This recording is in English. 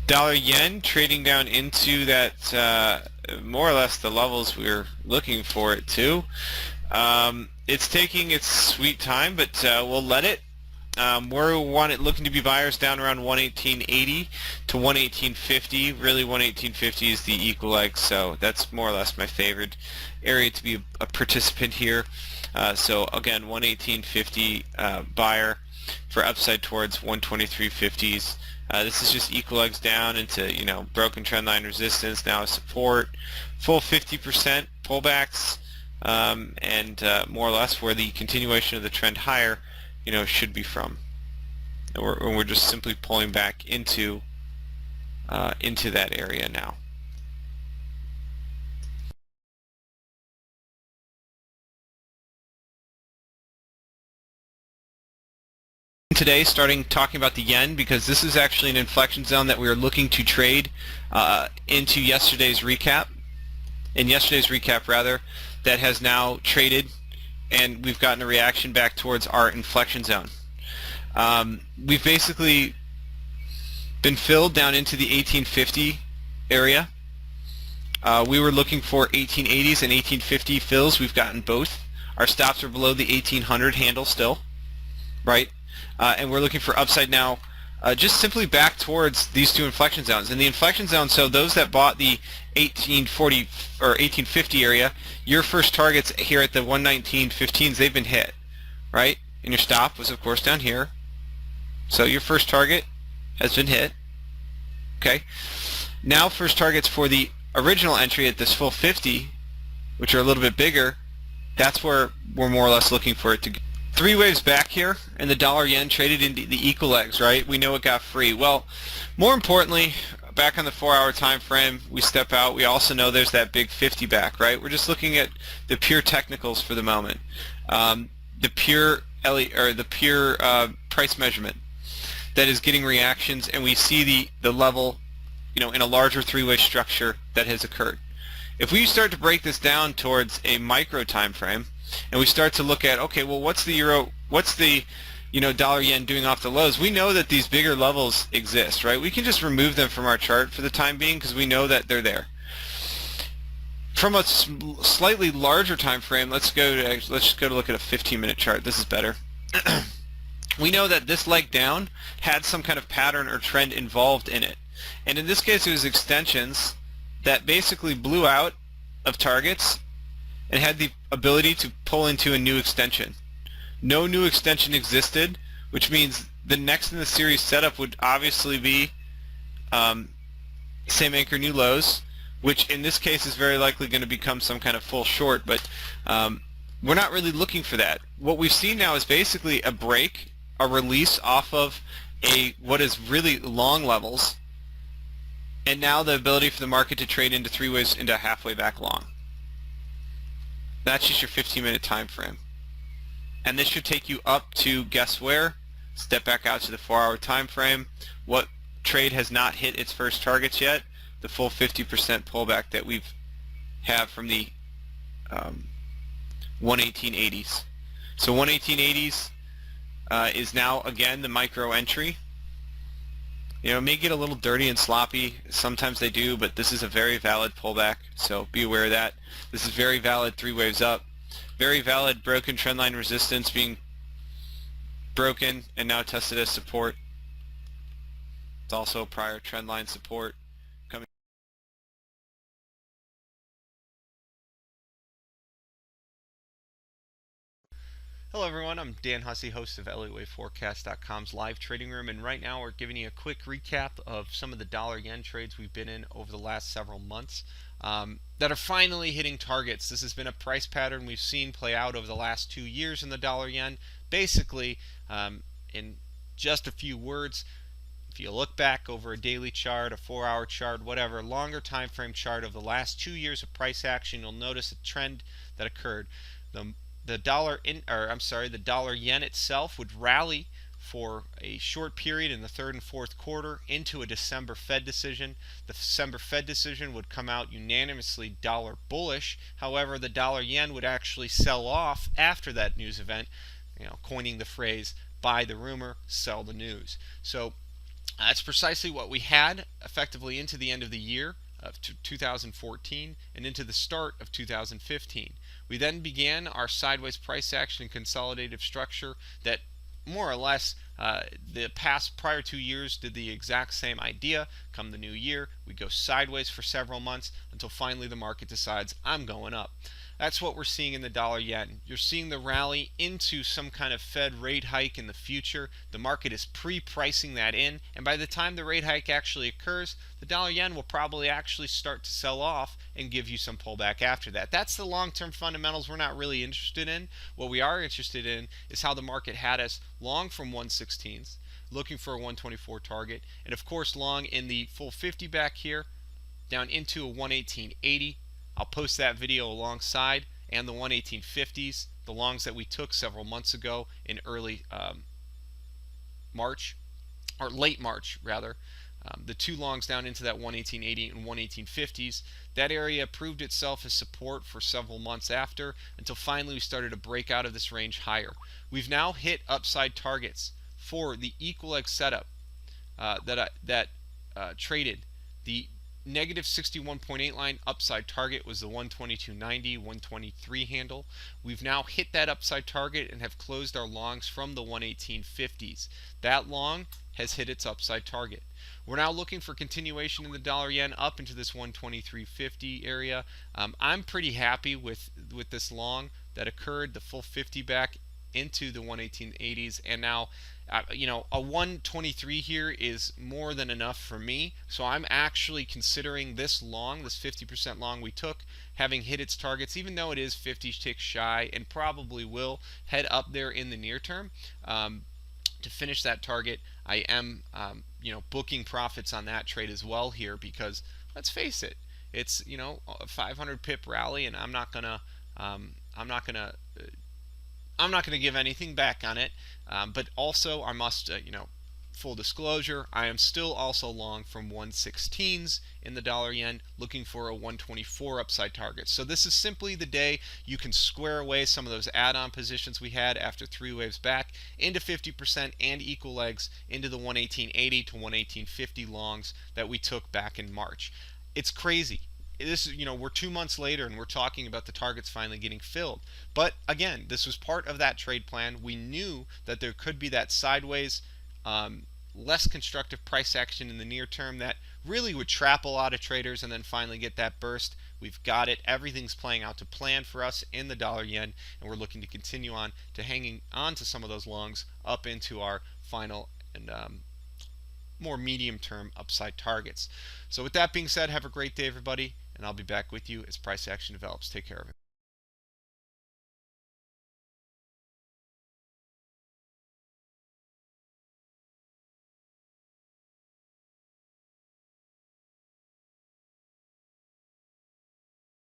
Dollar yen trading down into that more or less the levels we were looking for it to. It's taking its sweet time, but we'll let it. We're looking to be buyers down around 118.80 to 118.50. Really, 118.50 is the equal leg, so that's more or less my favorite area to be a participant here. So again, 118.50 buyer for upside towards 123.50s. This is just equal legs down into, broken trend line resistance, now support, full 50% pullbacks, and more or less where the continuation of the trend higher, should be from. And we're just simply pulling back into that area now. Today, starting talking about the yen, because this is actually an inflection zone that we are looking to trade into yesterday's recap. In yesterday's recap, rather, that has now traded, and we've gotten a reaction back towards our inflection zone. We've basically been filled down into the 1850 area. We were looking for 1880s and 1850 fills. We've gotten both. Our stops are below the 1800 handle still, right? And we're looking for upside now, just simply back towards these two inflection zones. And the inflection zone, so those that bought the 1840 or 1850 area, your first targets here at the 119.15s, they've been hit, right? And your stop was, of course, down here. So your first target has been hit. Okay. Now first targets for the original entry at this full 50, which are a little bit bigger, that's where we're more or less looking for it to go. 3 waves back here, and the dollar yen traded into the equal legs, right? We know it got free. Well, more importantly, back on the 4-hour time frame, we step out. We also know there's that big 50 back, right? We're just looking at the pure technicals for the moment, the pure price measurement that is getting reactions, and we see the level, in a larger 3-way structure that has occurred. If we start to break this down towards a micro time frame, and we start to look at, okay, well, what's the dollar yen doing off the lows? We know that these bigger levels exist, right? We can just remove them from our chart for the time being because we know that they're there. From a slightly larger time frame, let's just go to look at a 15-minute chart. This is better. We know that this leg down had some kind of pattern or trend involved in it, and in this case, it was extensions that basically blew out of targets and had the ability to pull into a new extension. No new extension existed, which means the next in the series setup would obviously be same anchor, new lows, which in this case is very likely going to become some kind of full short, but we're not really looking for that. What we've seen now is basically a break, a release off of what is really long levels, and now the ability for the market to trade into 3 waves into a halfway back long. That's just your 15-minute time frame. And this should take you up to, guess where? Step back out to the 4-hour time frame. What trade has not hit its first targets yet? The full 50% pullback that we've have from the 118.80s. So 118.80s is now, again, the micro entry. It may get a little dirty and sloppy. Sometimes they do, but this is a very valid pullback, so be aware of that. This is very valid 3 waves up. Very valid broken trendline resistance being broken and now tested as support. It's also prior trendline support coming. Hello everyone, I'm Dan Hussey, host of ElliotWaveForecast.com's live trading room, and right now we're giving you a quick recap of some of the dollar yen trades we've been in over the last several months that are finally hitting targets. This has been a price pattern we've seen play out over the last 2 years in the dollar yen. Basically, in just a few words, If you look back over a daily chart, a 4-hour chart, whatever, longer time frame chart of the last 2 years of price action, you'll notice a trend that occurred. The dollar yen itself would rally for a short period in the third and fourth quarter into a December Fed decision. The December Fed decision would come out unanimously dollar bullish. However, the dollar yen would actually sell off after that news event, coining the phrase buy the rumor, sell the news. So that's precisely what we had effectively into the end of the year of 2014 and into the start of 2015. We then began our sideways price action and consolidative structure that more or less the prior 2 years did the exact same idea. Come the new year, we go sideways for several months until finally the market decides I'm going up. That's what we're seeing in the dollar yen. You're seeing the rally into some kind of Fed rate hike in the future. The market is pre-pricing that in, and by the time the rate hike actually occurs, the dollar yen will probably actually start to sell off and give you some pullback after that. That's the long-term fundamentals we're not really interested in. What we are interested in is how the market had us long from 1/16, looking for a 124 target, and of course long in the full 50 back here, down into a 118.80. I'll post that video alongside, and the 118.50s, the longs that we took several months ago in early March, or late March rather. The two longs down into that 118.80 and 118.50s. That area proved itself as support for several months after, until finally we started to break out of this range higher. We've now hit upside targets for the equal leg setup that traded. The negative 61.8 line upside target was the 122.90, 123 handle. We've now hit that upside target and have closed our longs from the 118.50s. That long has hit its upside target. We're now looking for continuation in the dollar yen up into this 123.50 area. I'm pretty happy with this long that occurred, the full 50 back into the 118.80s, and now a 123 here is more than enough for me. So I'm actually considering this long, this 50% long we took, having hit its targets, even though it is 50 ticks shy and probably will head up there in the near term. To finish that target, I am booking profits on that trade as well here, because let's face it, it's a 500 pip rally, and I'm not gonna give anything back on it, but also I must, full disclosure, I am still also long from 116s in the dollar yen, looking for a 124 upside target. So this is simply the day you can square away some of those add-on positions we had after 3 waves back into 50% and equal legs into the 118.80 to 118.50 longs that we took back in March. It's crazy. This is, we're 2 months later and we're talking about the targets finally getting filled. But again, this was part of that trade plan. We knew that there could be that sideways, less constructive price action in the near term that really would trap a lot of traders and then finally get that burst. We've got it. Everything's playing out to plan for us in the dollar yen, and we're looking to continue on to hanging on to some of those longs up into our final and more medium-term upside targets. So with that being said, have a great day, everybody, and I'll be back with you as price action develops. Take care of it.